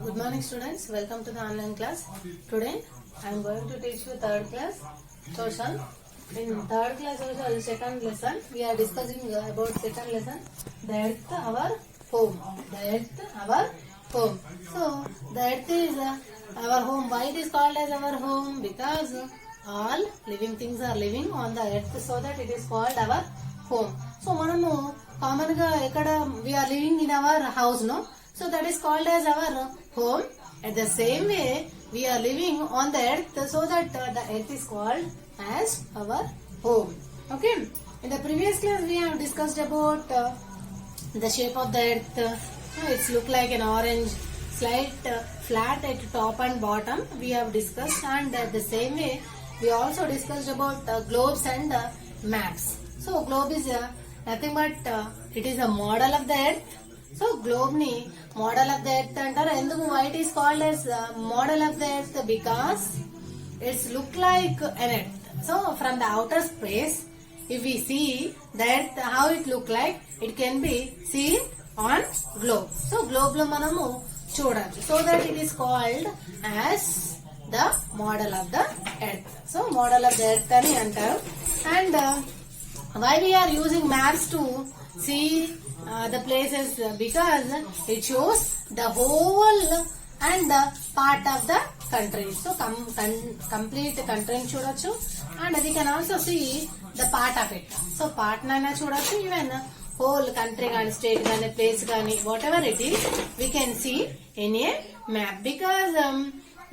Good morning students, welcome to the online class. Today I am going to teach you third class social. In third class social second lesson we are discussing about second lesson, the earth our home. The earth our home. So the earth is our home. Why it is called as our home? Because all living things are living on the earth, so that it is called our home. So మనము common గా ఎక్కడ we are living in our house, no? So that is called as our home. At the same way, we are living on the earth, so that the earth is called as our home. Okay. In the previous class, we have discussed about the shape of the earth. It's look like an orange, slight flat at top and bottom. We have discussed, and at the same way, we also discussed about globes and maps. So globe is nothing but it is a model of the earth. So globe ni model of the earth antaru. Enduku why it is called as model of the earth? Because it's look like an earth. So from the outer space, if we see the earth how it look like, it can be seen on globe. So globe lo manamu చూడొచ్చు. So that it is called as the model of the earth. So model of the earth ani antaru. And why we are using maps to see the places? Because it shows the whole and the part of the country. So complete country చూడొచ్చు, and we can also see the part of it. So part nana చూడొచ్చు, even whole country గాని state గాని place గాని whatever it is, we can see in a map. Because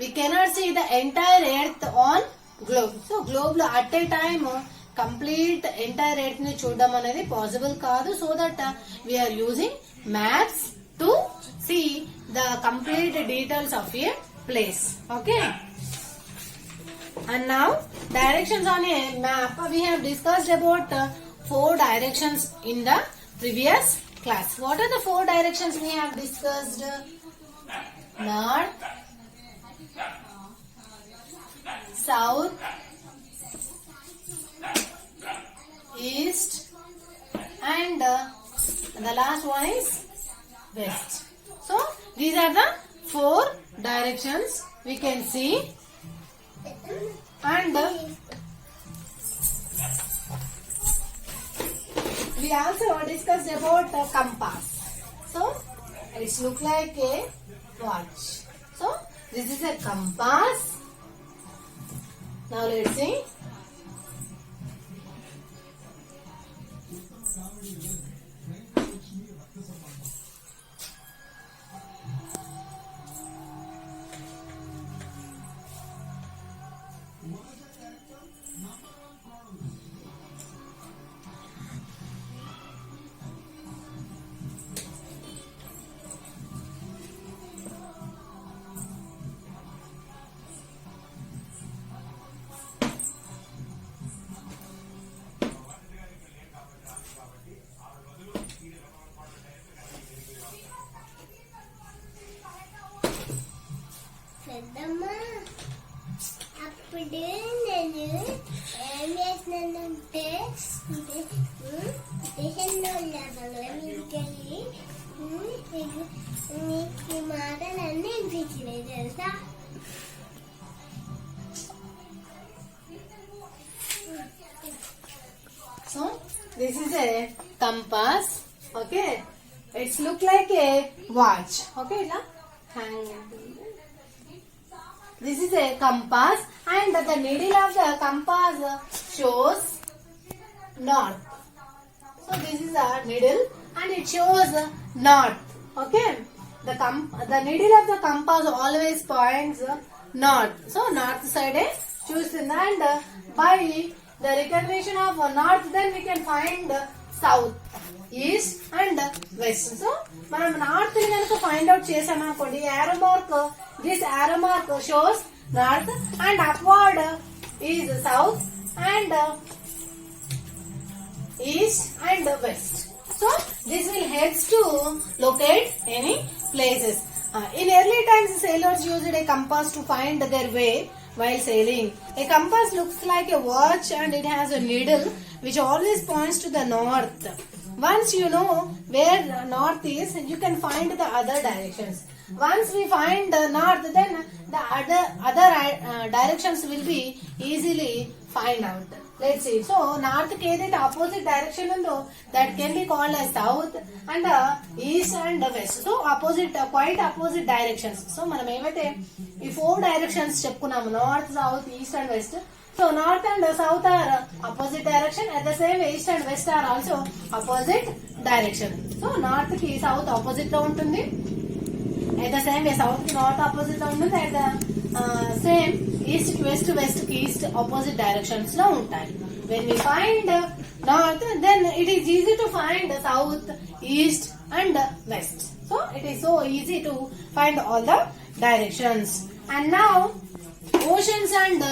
we cannot see the entire earth on globe. So globe లో at a time complete entire earth ni చూడడం అనేది possible కాదు. So that we are using maps to see the complete details of a place. Okay. And now directions on a map. We have discussed about 4 directions in the previous class. What are the 4 directions we have discussed? North, south, east, and the last one is west. So these are the 4 directions we can see. And we also discussed about compass. So it's look like a watch. So this is a compass. Now let's see. అప్పుడు నేను ఏం చేసినానంటే స్టేషన్లో వెళ్ళి ఈ మాటలన్నీ వినిపించినాయి తెలుసా. So this is a compass. Okay, it's look like a watch. Okay, la hang. This is a compass, and the needle of the compass shows north. So this is a needle and it shows north. Okay, the needle of the compass always points north. So north side choosing, and by the recognition of north, then we can find south, east and west. So మనం north ని కనుక find out చేసాం అనుకోండి, arrow mark, this arrow mark shows north, and upward is south, and east and west. So this will helps to locate any places. In early times, sailors used a compass to find their way while sailing. A compass looks like a watch, and it has a needle which always points to the north. Once you know where north is, you can find the other directions. once we find the north, then the other directions will be easily find out. Let's see. So north ki edaithe opposite direction undo, that can be called as south, and east and west. So opposite, quite opposite directions. So మనం ఏమైతే ఈ 4 directions చెప్పుకున్నాము, north, south, east and west. So north and south are opposite direction. At the same way, east and west are also opposite direction. So north ki south opposite lo untundi. At the same way, south ki north opposite lo untundi. At the same east ki west ki east opposite directions lo untayi. When we find north, then it is easy to find south, east and west. So it is so easy to find all the directions. And now oceans and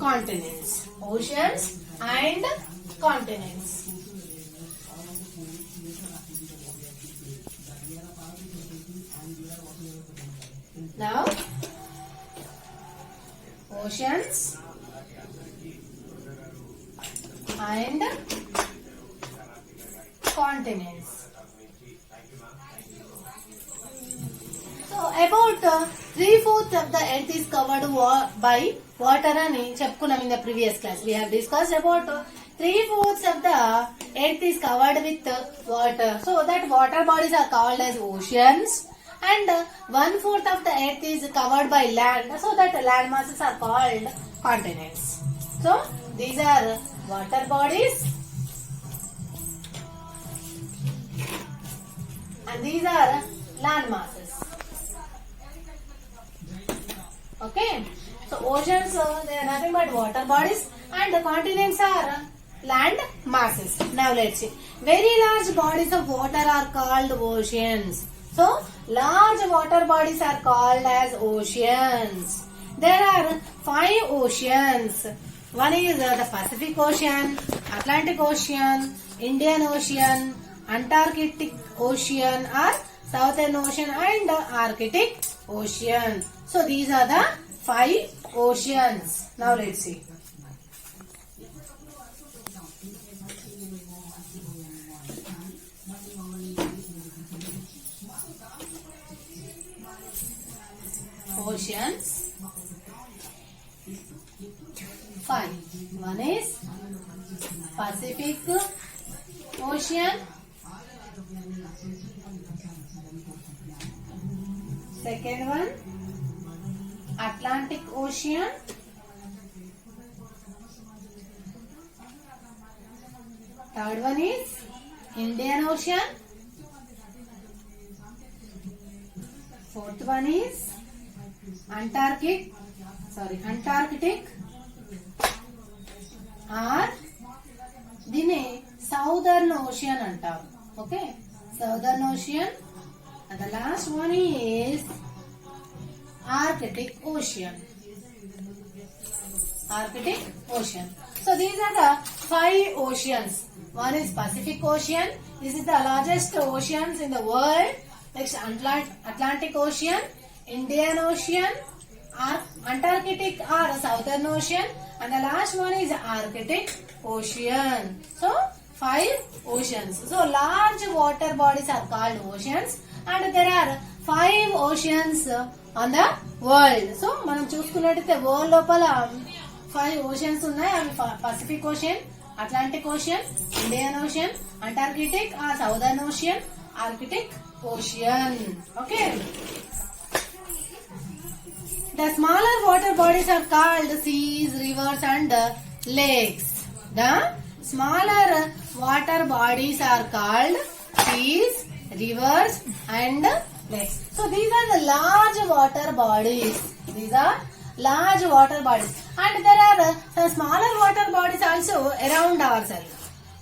continents. Oceans and continents. Now, oceans and continents. So about 3/4 of the earth is covered by water అని చెప్పుకున్నాం in the previous class. We have discussed about 3/4 of the earth is covered with water. So that water bodies are called as oceans, and 1/4 of the earth is covered by land. So that land masses are called continents. So these are water bodies, and these are land masses. Okay, so oceans, they are nothing but water bodies, and the continents are land masses. Now let's see. Very large bodies of water are called oceans. So large water bodies are called as oceans. There are 5 oceans. One is the Pacific Ocean, Atlantic Ocean, Indian Ocean, Antarctic Ocean or Southern Ocean, and Arctic Ocean. So these are the 5 oceans. Now let's see. Oceans 5. One is Pacific Ocean. Second one, Atlantic Ocean. Third one is Indian Ocean. Fourth one is Antarctic or దీన్ని Southern Ocean అంటారు. Okay, Southern Ocean. And the last one is Arctic Ocean. Arctic Ocean. So these are the 5 oceans. One is Pacific Ocean. This is the largest oceans in the world. Next, Atlantic Ocean, Indian Ocean, Antarctic or Southern Ocean, and the last one is Arctic Ocean. So 5 oceans. So large water bodies are called oceans, and there are 5 oceans on the world. So మనం చూసుకున్నట్లయితే world లోపల 5 oceans ఉన్నాయి. అవి Pacific Ocean, Atlantic Ocean, Indian Ocean, Antarctic or Southern Ocean, Arctic Ocean. Okay, the smaller water bodies are called seas, rivers and lakes. The smaller water bodies are called seas, rivers and lakes. So these are the large water bodies. These are large water bodies, and there are some smaller water bodies also around ourselves.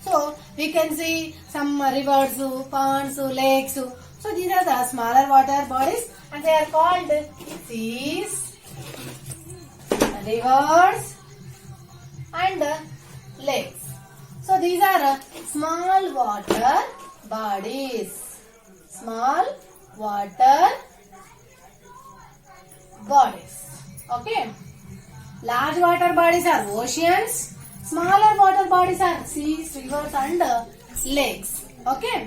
So we can see some rivers, ponds, lakes. So these are the smaller water bodies, and they are called seas, rivers and lakes. So these are small water bodies. Small water bodies. Okay. Large water bodies are oceans. Smaller water bodies are seas, rivers and lakes. Okay.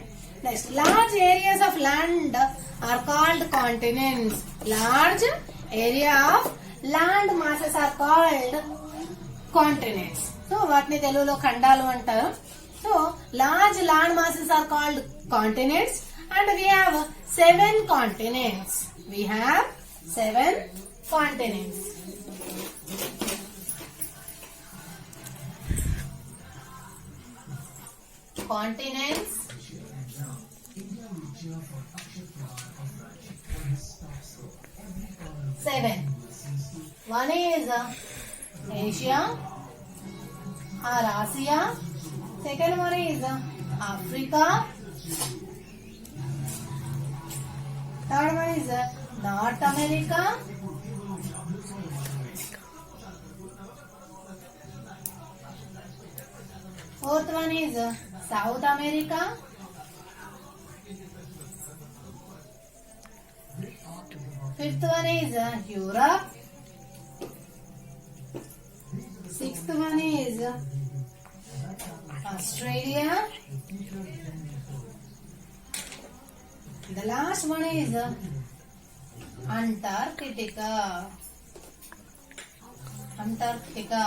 Next, large areas of land are called continents. Large area of land masses are called continents. So వాటిని తెలుగులో ఖండాలు అంటారు. So large land masses are called continents, and we have 7 continents. We have 7 continents. Continents. Seven. One is Asia or Asia. Second one is Africa. Third one is North America. Fourth one is South America. Fifth one is Europe. Sixth one is Australia. The last one is Antarctica. Antarctica.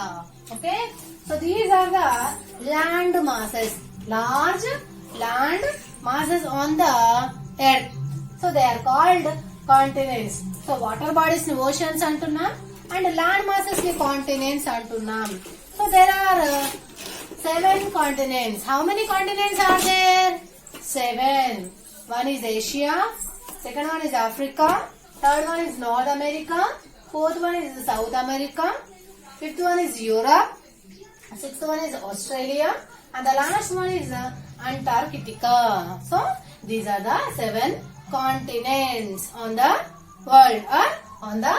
Okay. So these are the land masses. Large land masses on the earth. So they are called continents. So water bodies ni oceans antunnam and land masses ni continents antunnam. So there are 7 continents. How many continents are there? 7. One is Asia. Second one is Africa. Third one is North America. Fourth one is South America. Fifth one is Europe. Sixth one is Australia. And the last one is Antarctica. So these are the 7 continents on the world or on the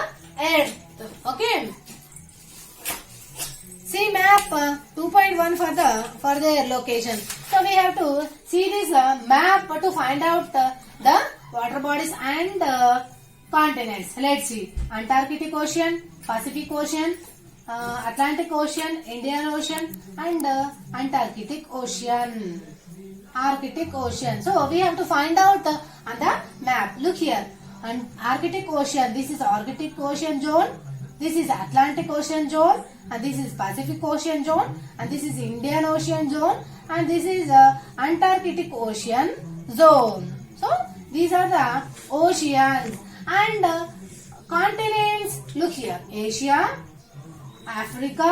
earth. Okay. See map 2.1 for their location. So we have to see this map to find out the water bodies and continents. Let's see. Antarctic Ocean, Pacific Ocean, Atlantic Ocean, Indian Ocean, and Antarctic Ocean. Arctic Ocean. So we have to find out on the map. Look here. Arctic Ocean. This is Arctic Ocean zone. This is Atlantic Ocean zone. And this is Pacific Ocean zone. And this is Indian Ocean zone. And this is Antarctic Ocean zone. So these are the oceans. And continents. Look here. Asia, Africa,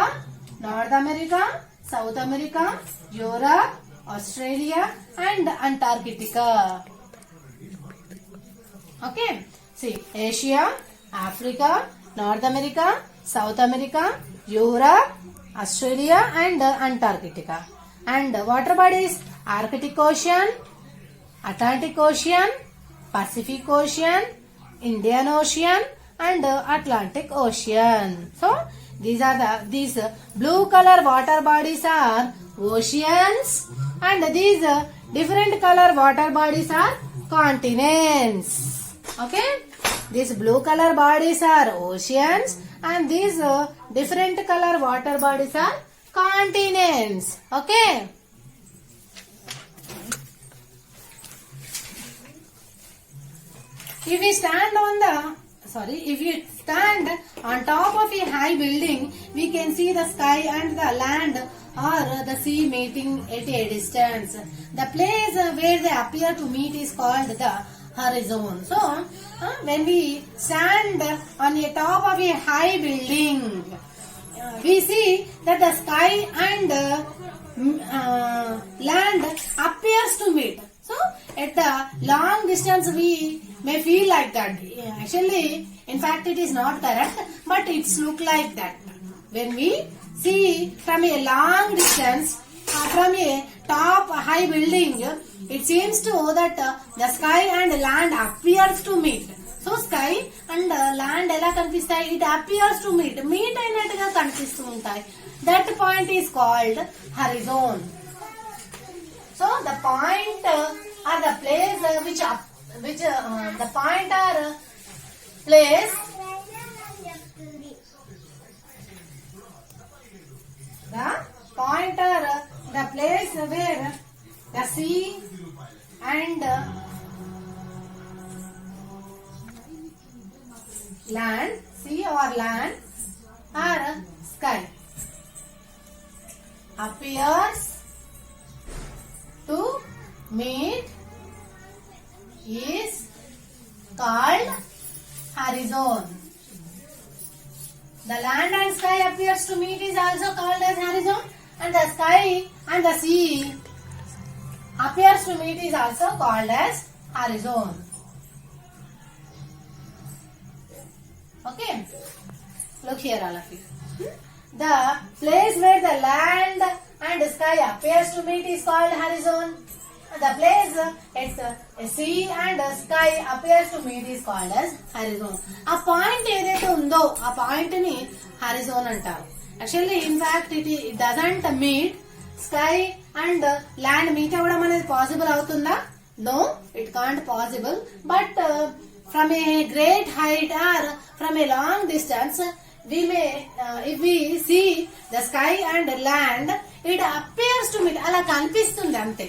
North America, South America, Europe, Australia and Antarctica. Okay. See, Asia, Africa, North America, South America, Europe, Australia and Antarctica. And water bodies: Arctic Ocean, Atlantic Ocean, Pacific Ocean, Indian Ocean and Atlantic Ocean. So these blue color water bodies are oceans, and these different color water bodies are continents. Okay, these blue color bodies are oceans, and these different color water bodies are continents. Okay. If you stand on top of a high building, we can see the sky and the land or the sea meeting at a distance. The place where they appear to meet is called the horizon. So, when we stand on a top of a high building, we see that the sky and land appears to meet. So, at the long distance, we may feel like that. Actually, in fact, it is not correct, but it's look like that. When we see from a long distance, from a top high building, it seems to that the sky and land appears to meet. So, sky and land ఎలా కనిపిస్తాయి? It appears to meet. Meet అయినట్టుగా కనిపిస్తూ ఉంటాయి. That point is called horizon. So, the point or the place the point or place the point or the place where the sea and land, sea or land or sky appears to meet is called horizon. The land and sky appears to meet is also called as horizon, and the sky and the sea appears to meet is also called as horizon. Okay, look here all of you. The place where the land and sky appears to meet is called horizon. The place it's sea and sky appears to meet is called as horizon. A point ఏదైతే ఉందో ఆ point ని horizon అంటారు. Actually, in fact, it doesn't meet sky and land meet అవ్వడం అనేది possible అవుతుందా? No, it can't possible. But from a great height or from a long distance, we may if we see the sky and land, it appears to meet. అలా కనిపిస్తుంది అంతే.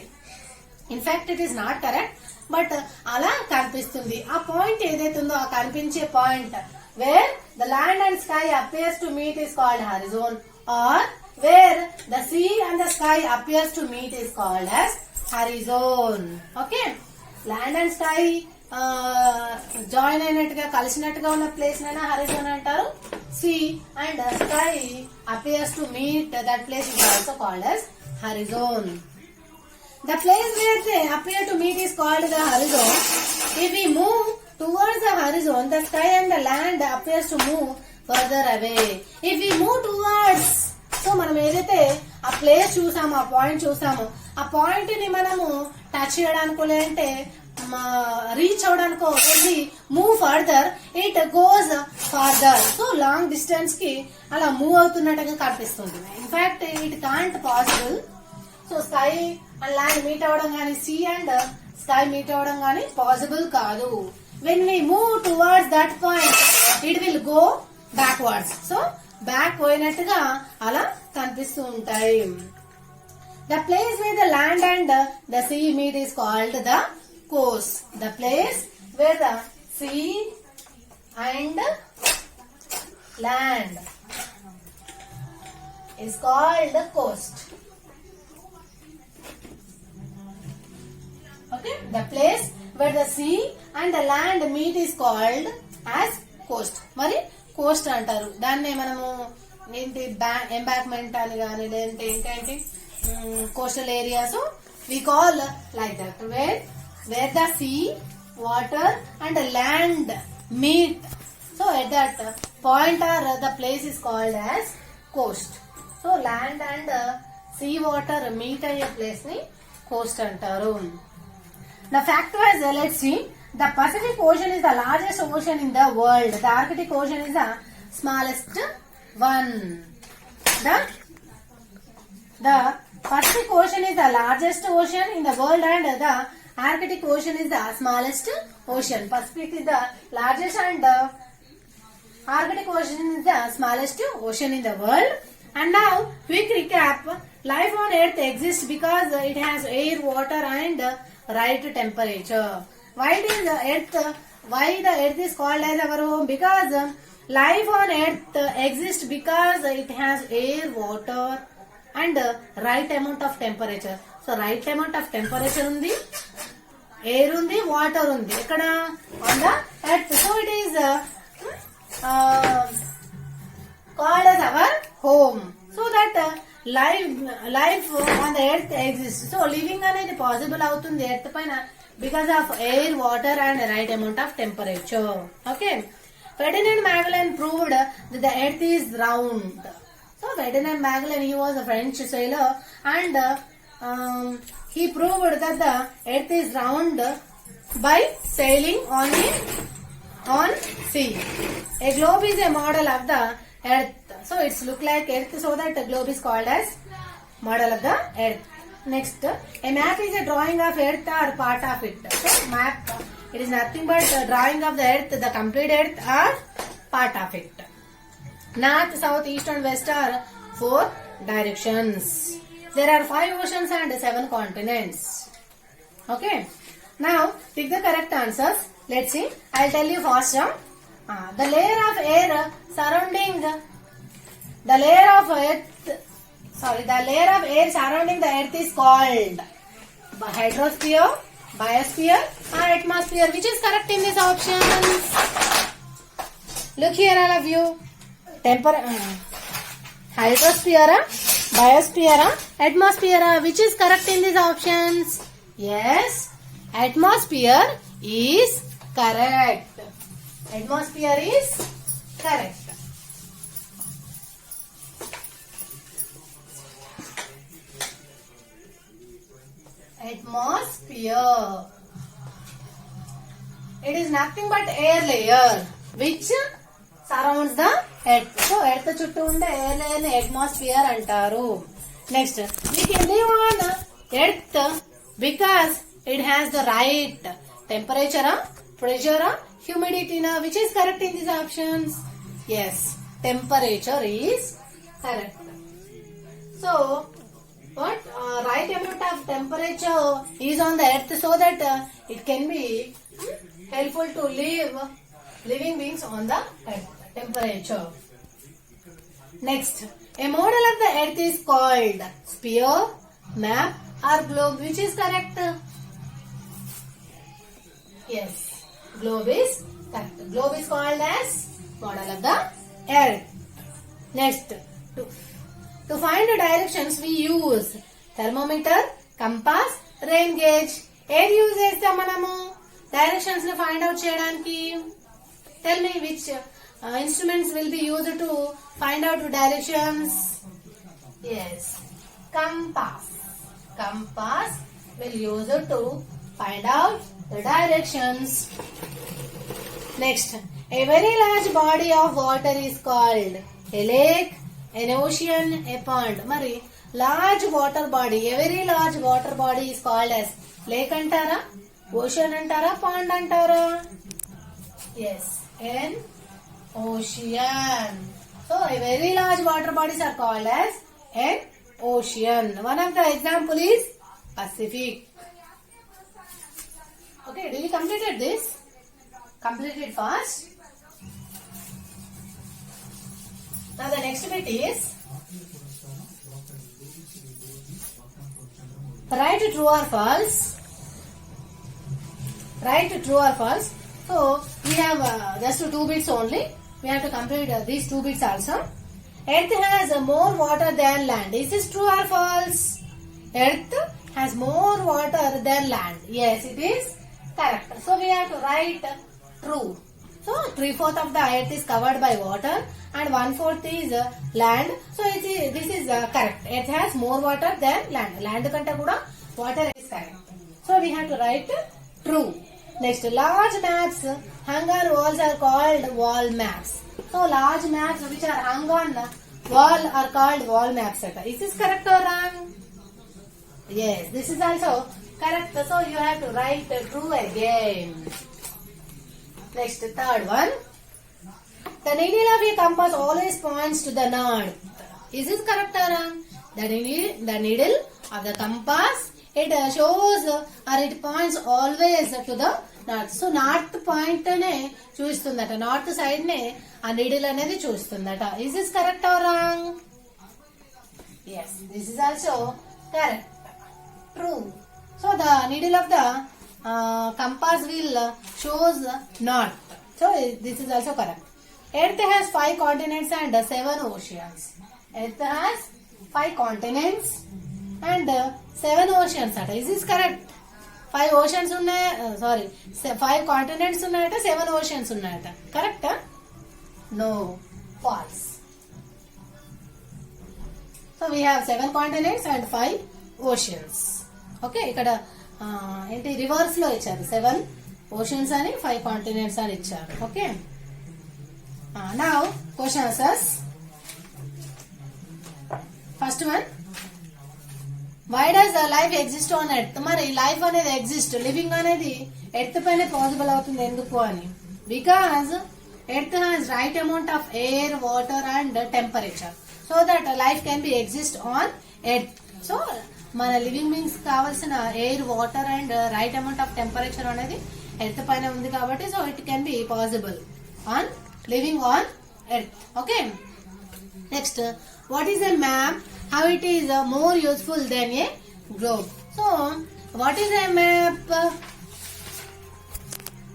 In fact, it is not correct, but అలా కనిపిస్తుంది. ఆ point ఏదైతే ఉందో ఆ కనిపించే point where the land and sky appears to meet is called horizon, or where the sea and the sky appears to meet is called as horizon. Okay, land and sky join అయినట్టుగా కలిసినట్టుగా ఉన్న place నైనా horizon అంటారు. Sea and sky appears to meet, that place is also called as horizon. The place where they appear to meet is called the horizon. If we move towards the horizon, the sky and the land appears to move further away. If we move towards, so మనం ఏదైతే ఆ place చూసామో ఆ point చూసామో ఆ point ని మనము touch చేయడానికో లేదంటే reach అవడానికో వెళ్ళి move further, it goes further. So long distance కి అలా మూవ్ అవుతున్నట్టుగా కనిపిస్తుంది. In fact it can't possible. So sky and land meet అవ్వడం కానీ సీ అండ్ స్కై మీట్ అవ్వడం కానీ పాసిబుల్ కాదు. When we move towards that point it will go backwards. So back పోయినట్టుగా అలా కనిపిస్తూ ఉంటాయి. The place where the land and the sea meet is called the coast. The place where the sea and land is called the coast. Okay, the place where the sea and the land meet is called as coast. మరి coast అంటారు దాన్ని. మనము ఏంటి embankment అని కానీ లేదంటే ఏంటంటే coastal areas we call like that, where the sea, water and land meet. So at that point or the place is called as coast. So land and sea water meet అయ్యే place ని Coast అంటారు. The fact was, let's see, the Pacific Ocean is the largest ocean in the world. The Arctic Ocean is the smallest one. The Pacific Ocean is the largest ocean in the world and the Arctic Ocean is the smallest ocean. Pacific is the largest and the Arctic Ocean is the smallest ocean in the world. And now, quick recap. Life on Earth exists because it has air, water and right temperature. Why the Earth is called as our home? Because life on Earth exists because it has air, water and right amount of temperature. So right amount of temperature undi, air undi, water undi. Ekkada on the Earth. So it is called as our home. So that life on the Earth exists. So living అనేది possible అవుతుంది Earth పైన because of air, water and right amount of temperature. Okay. Ferdinand Magellan proved that the Earth is round. So Ferdinand Magellan, he was a French sailor and he proved that the Earth is round by sailing on sea. A globe is a model of the Earth. So it's look like Earth, so that the globe is called as model of the Earth. Next, a map is a drawing of Earth or part of it. So map, it is nothing but a drawing of the Earth, the complete Earth or part of it. North, south, east and west are 4 directions. There are 5 oceans and 7 continents. Okay. Now, pick the correct answers. Let's see. I'll tell you first. The layer of air surrounding the layer of air surrounding the earth is called hydrosphere, biosphere or atmosphere. Which is correct in these options? Look here, all of you. Hydrosphere, biosphere, atmosphere. Which is correct in these options? Yes, atmosphere is correct. Atmosphere is correct. Atmosphere. It is nothing but air layer which surrounds the earth. So earth chuttu unde air layer ni atmosphere antaru. Next, we can live on earth because it has the right temperature, pressure, humidity. Which is correct in these options? Yes, temperature is correct. So what right amount of temperature is on the earth so that it can be helpful to living beings on the earth. Temperature. Next, a model of the earth is called sphere, map or globe. Which is correct? Yes, globe is correct. Globe is called as model of the earth. Next, to find the directions we use thermometer, compass, rain gauge. ఏది use చేస్తాం మనము directions ని find out చేయడానికి? Tell me which instruments will be used to find out directions? yes, compass. Compass will use it to find out the directions. Next, a very large body of water is called a lake, an ocean, a pond. Mari large water body, a very large water body is called as lake antara, ocean antara, pond antara? Yes, an ocean. So a very large water bodies are called as an ocean. One of the example is Pacific. Okay, did you completed this? Complete it fast. Now the next bit is write true or false. Write true or false. So we have just 2 bits only. We have to complete these 2 bits also. Earth has more water than land. Is this true or false? Earth has more water than land. Yes, it is correct. So we have to write true. So 3/4 of the earth is covered by water and 1/4 is land. So this is correct. Earth has more water than land. Land kante kuda water is correct. So we have to write true. Next, large maps hung on walls are called wall maps. So large maps which are hung on wall are called wall maps. Is this correct or wrong? Yes, this is also correct. So you have to write true again. Next, third one. The needle of a compass always points to the north. Is this correct or wrong? The needle of the compass, it shows or it points always to the north. So north point ne చూస్తుందట, north side ne ఆ needle అనేది చూస్తుందట. Is this correct or wrong? Yes, this is also correct. True. So the needle of the compass will shows north. So this is also correct. Earth has 5 continents and 7 oceans. Earth has 5 continents and 7 oceans. Is this correct? 5 oceans unnaya, 5 continents unnayata, 7 oceans unnayata. Correct? No, false. So we have 7 continents and 5 oceans. Okay, ikkada ఏంటి reverse లో ఇచ్చారు, 7 oceans అని 5 continents అని ఇచ్చారు. Okay, now question answers. First one, why does life exist on earth? మరి life అనేది exist, living అనేది earth పైన పాసిబుల్ అవుతుంది ఎందుకు అని? Because earth has right amount of air, water and temperature, so that life can be exist on earth. So మన living beings కావాల్సిన air, water and right amount of temperature అనేది earth పైన ఉంది కాబట్టి so it can be possible. on living on earth. Okay. Next, what is a map? How it is more useful than a globe? So, what is a map?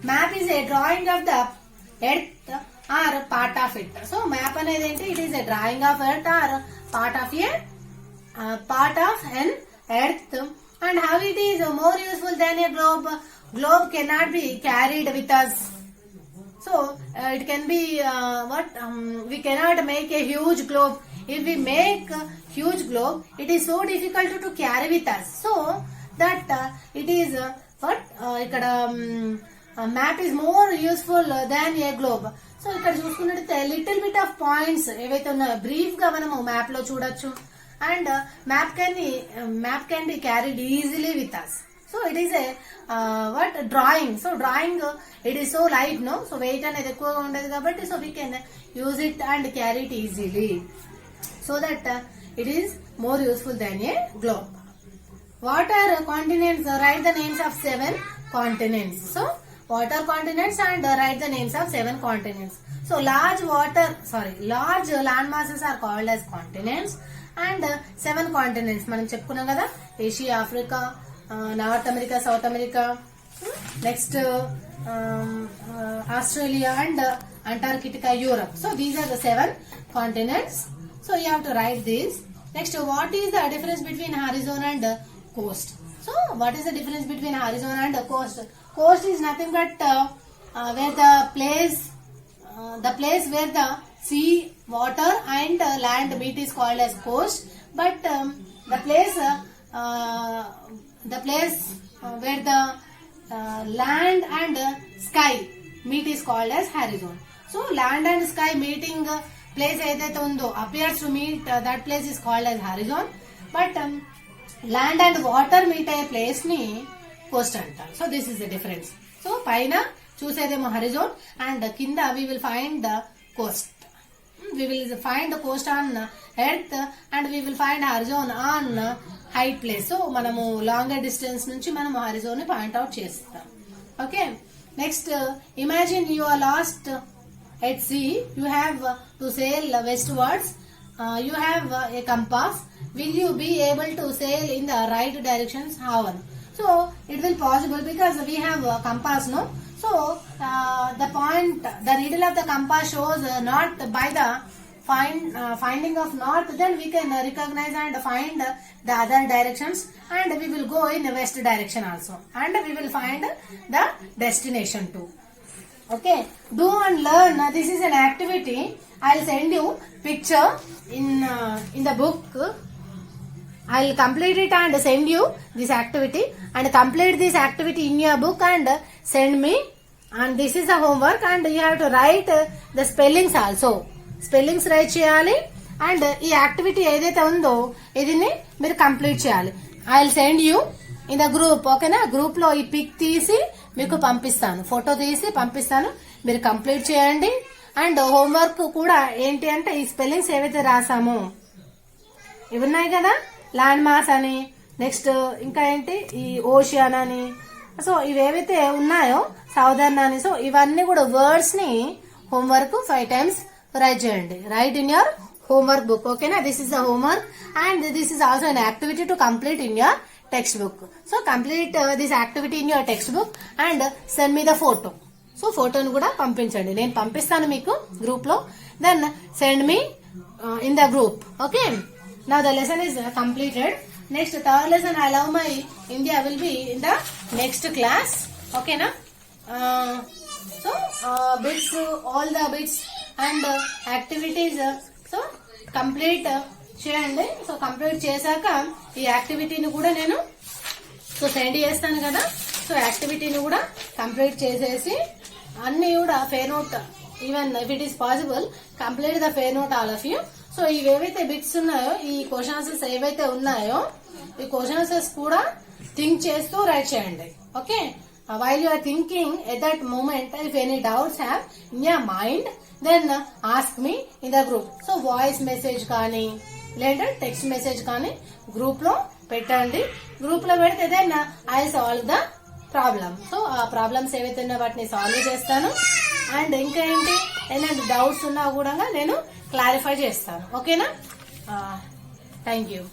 Map is a drawing of the earth or part of it. So, map అనేది ఏంటి? It is a drawing of earth or part of an earth. And how it is more useful than a globe? Globe cannot be carried with us. So it can be we cannot make a huge globe. If we make a huge globe, it is so difficult to carry with us. So that it is ఇక్కడ map is more useful than a globe. So ఇక్కడ చూసుకున్నట్లయితే little bit of points ఏవైతే ఉన్నాయో brief గా మనము map లో చూడొచ్చు. And map can be carried easily with us. So it is a drawing. So drawing it is so light no. So weight అనేది ఎక్కువగా ఉండదు కాబట్టి so we can use it and carry it easily. So that it is more useful than a globe. What are continents? Write the names of 7 continents. So what are continents and write the names of 7 continents. So large land masses are called as continents and 7 continents మనం చెప్పుకున్నాం కదా, Asia, Africa, north America, south America, next Australia and Antarctica, Europe. So these are the 7 continents. So you have to write this. Next, what is the difference between horizon and coast? So what is the difference between horizon and coast? Coast is nothing but where the place where the sea, water and land meet is called as coast. But the place where the land and sky meet is called as horizon. So land and sky meeting place ఏదైతే ఉందో appears to meet that place is called as horizon. But land and water meet అయ్యే place ని Coast అంటారు. So this is the difference. So పైన చూసేదేమో హరిజోన్ and కింద we will find the coast. We will find the coast on earth and we will find horizon on height place. So మనము longer distance నుంచి మనము horizon ని point out చేస్తాం. Okay. Next, imagine you are lost at sea. You have to sail westwards. You have a compass. Will you be able to sail in the right directions? How? So it will possible because we have a compass, no? So the needle of the compass shows north. By the finding of north, then we can recognize and find the other directions, and we will go in the west direction also, and we will find the destination too. Okay, do and learn. This is an activity. I'll send you picture in the book. I'll complete it and send you this activity, and complete this activity in your book and send me. And this is the homework, and you have to write the spellings also. Spellings write cheyali, and ee activity edaithe undo idini meer complete cheyali. I'll send you in the group. Okay na? Group lo ee pic teesi మీకు పంపిస్తాను, photo తీసి పంపిస్తాను, మీరు complete చేయండి. And homework కూడా ఏంటి అంటే ఈ స్పెల్లింగ్స్ ఏవైతే రాసామో ఇవి ఉన్నాయి కదా, ల్యాండ్ మాస్ అని, నెక్స్ట్ ఇంకా ఏంటి ఈ ఓషియన్ అని, సో ఇవేవైతే ఉన్నాయో సౌదర్న్ అని, సో ఇవన్నీ కూడా వర్డ్స్ ని హోంవర్క్ 5 times రైట్ చేయండి. Right in your homework book. Okay na? This is the homework and this is also an activity to complete in your textbook. So complete this activity in your textbook and send me the photo. So photo ను కూడా పంపించండి, నేను పంపిస్తాను మీకు group లో. Then send me in the group. Okay. Now the lesson is completed. Next third lesson I love my India will be in the next class. Okay na? So bits, all the bits and activities so complete చేయండి. So complete చేశాక ఈ యాక్టివిటీని కూడా నేను so send చేస్తాను కదా, so యాక్టివిటీని కూడా complete చేసేసి అన్ని కూడా fair note, even if it is possible complete the fair note all of you. So ఇవేవైతే బిట్స్ ఉన్నాయో, ఈ క్వశ్చన్స్ ఏవైతే ఉన్నాయో ఈ క్వశ్చన్స్ కూడా థింక్ చేస్తూ రైట్ చేయండి. Okay. While you are thinking at that moment, if any doubts have in your mind, then ask me in the group. So voice message కానీ లేదా టెక్స్ట్ మెసేజ్ కానీ గ్రూప్ లో పెట్టండి. గ్రూప్ లో పెడితే then I solve the problem. So ఆ problems ఏవైతే ఉన్నాయో వాటిని సాల్వ్ చేస్తాను. అండ్ ఇంకా ఏంటి, ఏదైనా డౌట్స్ ఉన్నా కూడా నేను క్లారిఫై చేస్తాను. ఓకేనా? Thank you.